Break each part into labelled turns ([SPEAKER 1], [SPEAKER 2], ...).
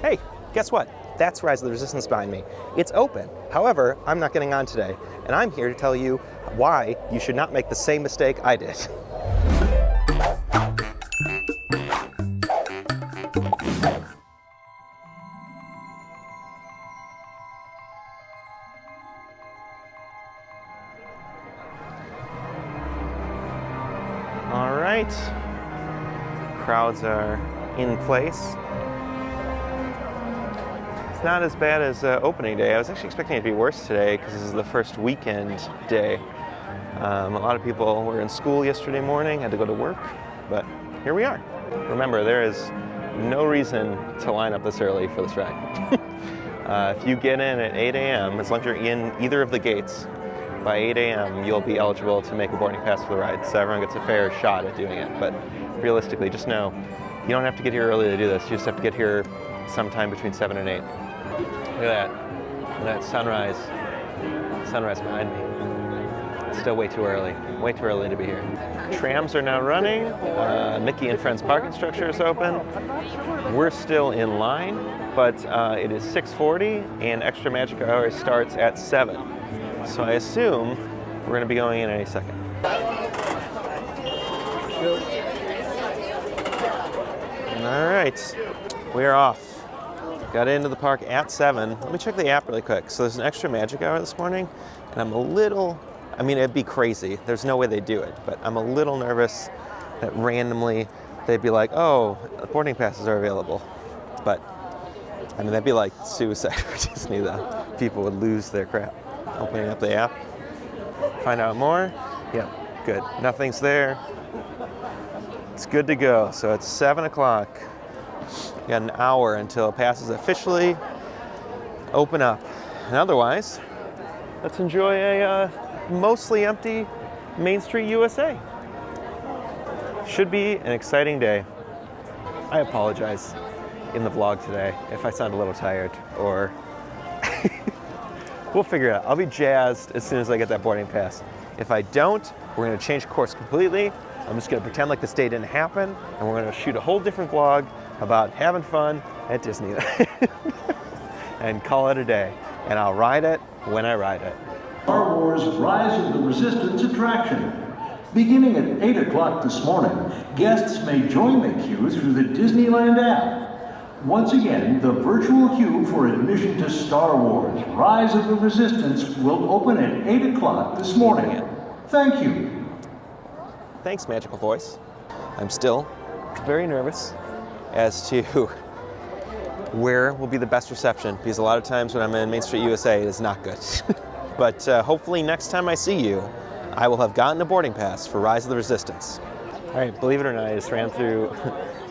[SPEAKER 1] Hey, guess what? That's Rise of the Resistance behind me. It's open. However, I'm not getting on today, and I'm here to tell you why you should not make the same mistake I did. All right, crowds are in place. It's not as bad as opening day. I was actually expecting it to be worse today because this is the first weekend day. A lot of people were in school yesterday morning, had to go to work, but here we are. Remember, there is no reason to line up this early for this ride. If you get in at 8 a.m., as long as you're in either of the gates, by 8 a.m. you'll be eligible to make a boarding pass for the ride, so everyone gets a fair shot at doing it. But realistically, just know, you don't have to get here early to do this. You just have to get here sometime between 7 and 8. Look at that sunrise behind me. It's still way too early to be here. Trams are now running. Mickey and Friends parking structure is open. We're still in line, but it is 6:40 and Extra Magic Hour starts at 7. So I assume we're going to be going in any second. All right, we are off. Got into the park at 7. Let me check the app really quick. So there's an Extra Magic Hour this morning, and I'm a little, I mean, it'd be crazy. There's no way they'd do it, but I'm a little nervous that randomly they'd be like, oh, boarding passes are available. But, I mean, that'd be like suicide for Disney, though. People would lose their crap. Opening up the app, find out more. Yep, good. Nothing's there. It's good to go. So it's 7 o'clock. We got an hour until passes officially open up. And otherwise, let's enjoy a mostly empty Main Street USA. Should be an exciting day. I apologize in the vlog today if I sound a little tired or we'll figure it out. I'll be jazzed as soon as I get that boarding pass. If I don't, we're gonna change course completely. I'm just gonna pretend like this day didn't happen, and we're gonna shoot a whole different vlog about having fun at Disneyland and call it a day. And I'll ride it when I ride it.
[SPEAKER 2] Star Wars Rise of the Resistance attraction. Beginning at 8 o'clock this morning, guests may join the queue through the Disneyland app. Once again, the virtual queue for admission to Star Wars Rise of the Resistance will open at 8 o'clock this morning. Thank you.
[SPEAKER 1] Thanks, Magical Voice. I'm still very nervous as to where will be the best reception, because a lot of times when I'm in Main Street USA, it is not good. But hopefully next time I see you, I will have gotten a boarding pass for Rise of the Resistance. All right, believe it or not, I just ran through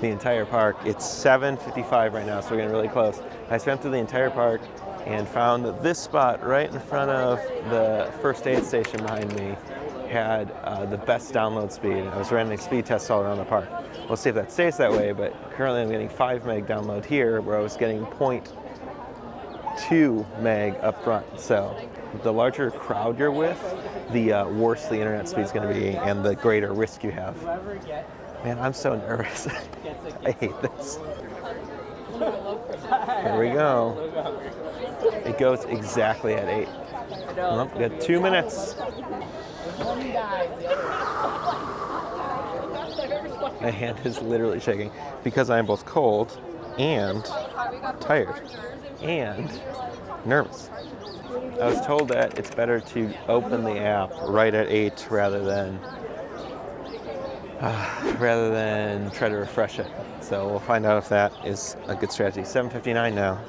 [SPEAKER 1] the entire park. It's 7:55 right now, so we're getting really close. I swam through the entire park and found that this spot right in front of the first aid station behind me had the best download speed. I was running speed tests all around the park. We'll see if that stays that way, but currently I'm getting 5 meg download here, where I was getting 0.2 meg up front. So the larger crowd you're with, the worse the internet speed's going to be and the greater risk you have. Man, I'm so nervous. I hate this. Here we go. It goes exactly at 8. Oh, we got 2 minutes. My hand is literally shaking because I am both cold and tired and nervous. I was told that it's better to open the app right at 8 rather than try to refresh it. So we'll find out if that is a good strategy. 7:59 now.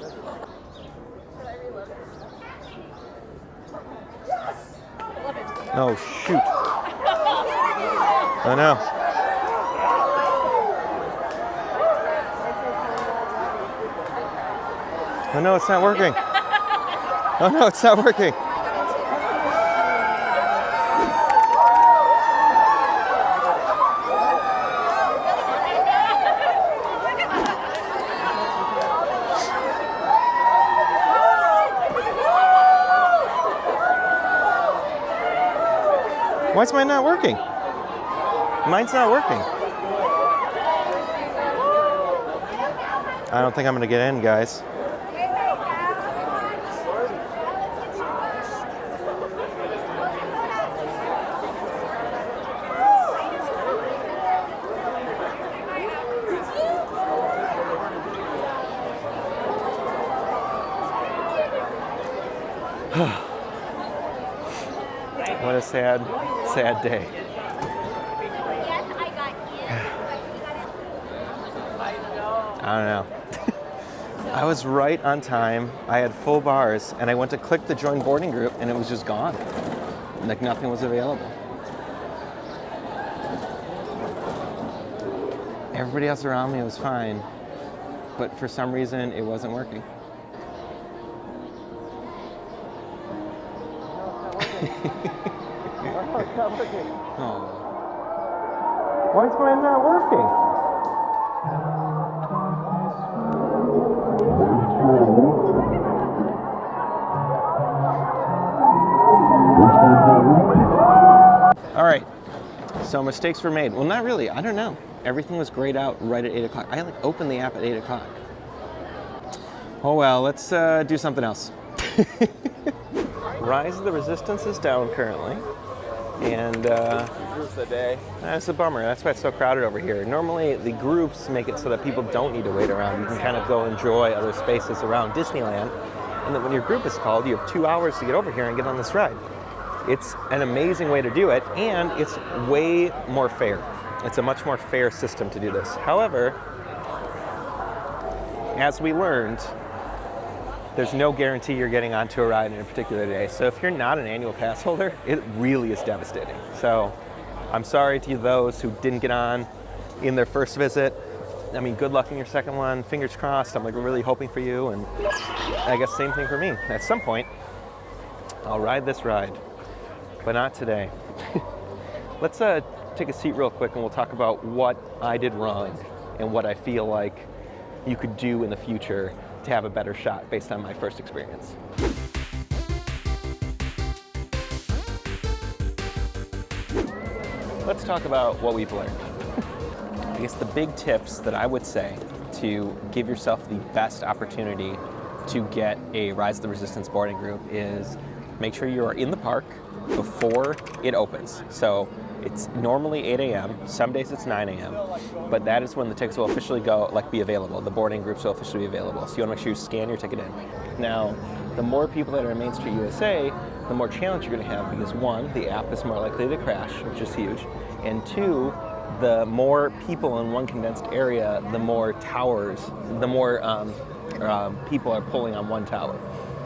[SPEAKER 1] Oh shoot. Oh no. Oh no, it's not working. Oh no, it's not working. Why is mine not working? Mine's not working. I don't think I'm gonna get in, guys. What a sad, sad day. I don't know. I was right on time. I had full bars, and I went to click the join boarding group, and it was just gone. Like nothing was available. Everybody else around me was fine, but for some reason, it wasn't working. Oh. Why is mine not working? All right, so mistakes were made. Well, not really, I don't know. Everything was grayed out right at 8 o'clock. I like opened the app at 8 o'clock. Oh well, let's do something else. Rise of the Resistance is down currently, and that's a bummer. That's why it's so crowded over here. Normally, the groups make it so that people don't need to wait around. You can kind of go enjoy other spaces around Disneyland, and then when your group is called, you have 2 hours to get over here and get on this ride. It's an amazing way to do it, and it's way more fair. It's a much more fair system to do this. However, as we learned, there's no guarantee you're getting onto a ride in a particular day. So if you're not an annual pass holder, it really is devastating. So I'm sorry to those who didn't get on in their first visit. I mean, good luck in your second one. Fingers crossed. I'm like really hoping for you. And I guess same thing for me. At some point, I'll ride this ride, but not today. Let's take a seat real quick and we'll talk about what I did wrong and what I feel like you could do in the future to have a better shot based on my first experience. Let's talk about what we've learned. I guess the big tips that I would say to give yourself the best opportunity to get a Rise of the Resistance boarding group is make sure you are in the park before it opens. So it's normally 8 a.m., some days it's 9 a.m., but that is when the tickets will officially be available. The boarding groups will officially be available. So you wanna make sure you scan your ticket in. Now, the more people that are in Main Street USA, the more challenge you're gonna have because one, the app is more likely to crash, which is huge, and two, the more people in one condensed area, the more towers, the more people are pulling on one tower.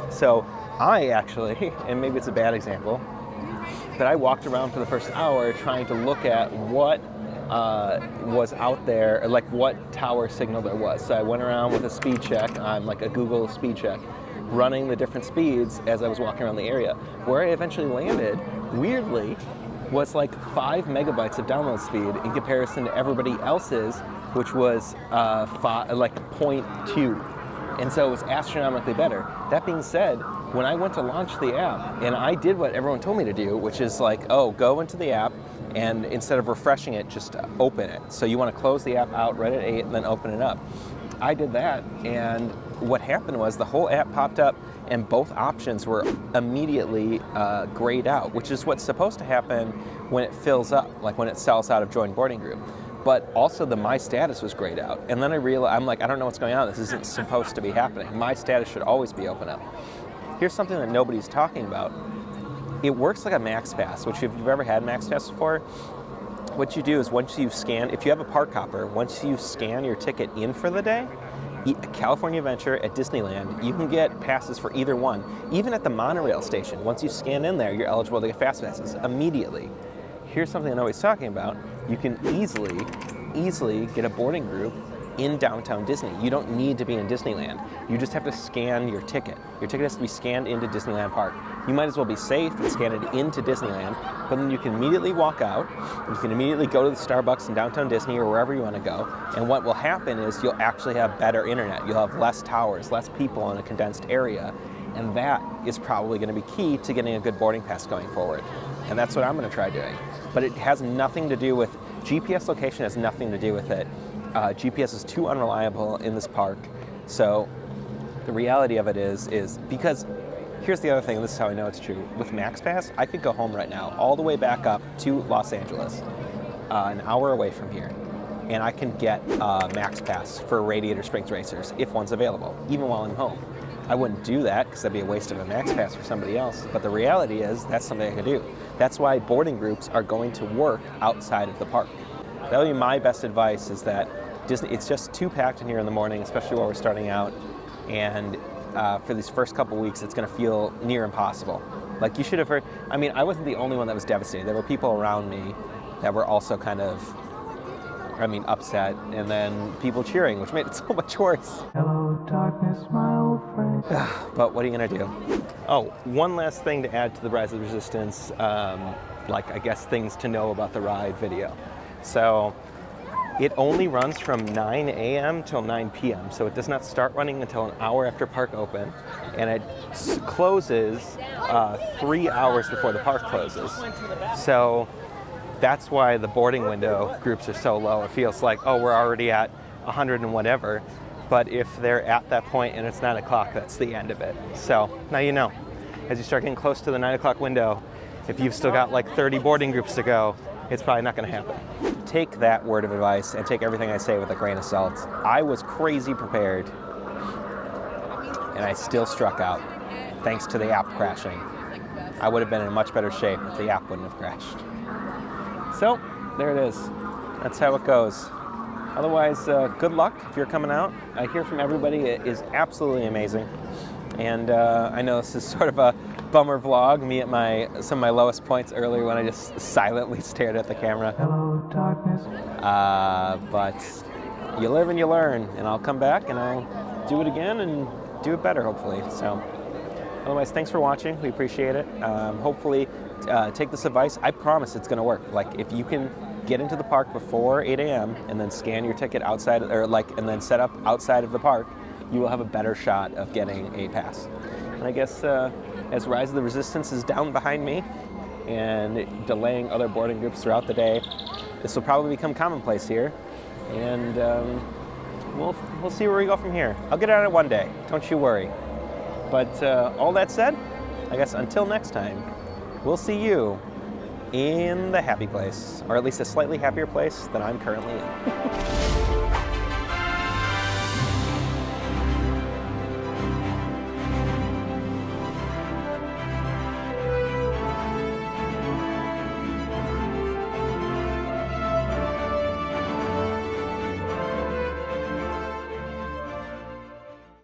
[SPEAKER 1] So I actually, and maybe it's a bad example, but I walked around for the first hour trying to look at what was out there, like what tower signal there was. So I went around with a speed check on like a Google speed check, running the different speeds as I was walking around the area. Where I eventually landed, weirdly, was like 5 megabytes of download speed in comparison to everybody else's, which was like 0.2. And so it was astronomically better. That being said, when I went to launch the app, and I did what everyone told me to do, which is like, oh, go into the app, and instead of refreshing it, just open it. So you want to close the app out right at 8 and then open it up. I did that, and what happened was the whole app popped up, and both options were immediately grayed out, which is what's supposed to happen when it fills up, like when it sells out of join boarding group. But also the My Status was grayed out. And then I realized, I'm like, I don't know what's going on. This isn't supposed to be happening. My Status should always be open up. Here's something that nobody's talking about. It works like a Max Pass, which if you've ever had Max Pass before, what you do is once you scan, if you have a park hopper, once you scan your ticket in for the day, California Adventure at Disneyland, you can get passes for either one. Even at the monorail station, once you scan in there, you're eligible to get fast passes immediately. Here's something that nobody's talking about. You can easily get a boarding group in downtown Disney. You don't need to be in Disneyland. You just have to scan your ticket. Your ticket has to be scanned into Disneyland Park. You might as well be safe and scan it into Disneyland, but then you can immediately walk out. You can immediately go to the Starbucks in downtown Disney or wherever you want to go. And what will happen is you'll actually have better internet. You'll have less towers, less people in a condensed area. And that is probably going to be key to getting a good boarding pass going forward. And that's what I'm going to try doing. But it has nothing to do with, GPS location has nothing to do with it. GPS is too unreliable in this park. So the reality of it is because here's the other thing, this is how I know it's true. With MaxPass, I could go home right now, all the way back up to Los Angeles, an hour away from here, and I can get MaxPass for Radiator Springs Racers if one's available, even while I'm home. I wouldn't do that because that'd be a waste of a MaxPass for somebody else, but the reality is that's something I could do. That's why boarding groups are going to work outside of the park. That would be my best advice, is that Disney, it's just too packed in here in the morning, especially while we're starting out, and for these first couple weeks, it's going to feel near impossible. Like, you should have heard, I mean, I wasn't the only one that was devastated. There were people around me that were also kind of, I mean, upset, and then people cheering, which made it so much worse. Hello, darkness, my old friend. But what are you going to do? Oh, one last thing to add to the Rise of the Resistance, like, I guess, things to know about the ride video. So, it only runs from 9 a.m. till 9 p.m., so it does not start running until an hour after park open, and it closes 3 hours before the park closes. So that's why the boarding window groups are so low. It feels like, oh, we're already at 100 and whatever, but if they're at that point and it's 9 o'clock, that's the end of it. So now you know. As you start getting close to the 9 o'clock window, if you've still got like 30 boarding groups to go, it's probably not going to happen. Take that word of advice and take everything I say with a grain of salt. I was crazy prepared, and I still struck out, thanks to the app crashing. I would have been in much better shape if the app wouldn't have crashed. So, there it is. That's how it goes. Otherwise, good luck if you're coming out. I hear from everybody it is absolutely amazing. And I know this is sort of a bummer vlog, me at some of my lowest points earlier when I just silently stared at the camera. Hello, darkness. But you live and you learn, and I'll come back and I'll do it again and do it better, hopefully. So, otherwise, thanks for watching. We appreciate it. Hopefully, take this advice. I promise it's going to work. Like, if you can get into the park before 8 a.m. and then scan your ticket outside, and then set up outside of the park, you will have a better shot of getting a pass. And I guess as Rise of the Resistance is down behind me and delaying other boarding groups throughout the day, this will probably become commonplace here. And we'll see where we go from here. I'll get out of it one day, don't you worry. But all that said, I guess until next time, we'll see you in the happy place, or at least a slightly happier place than I'm currently in.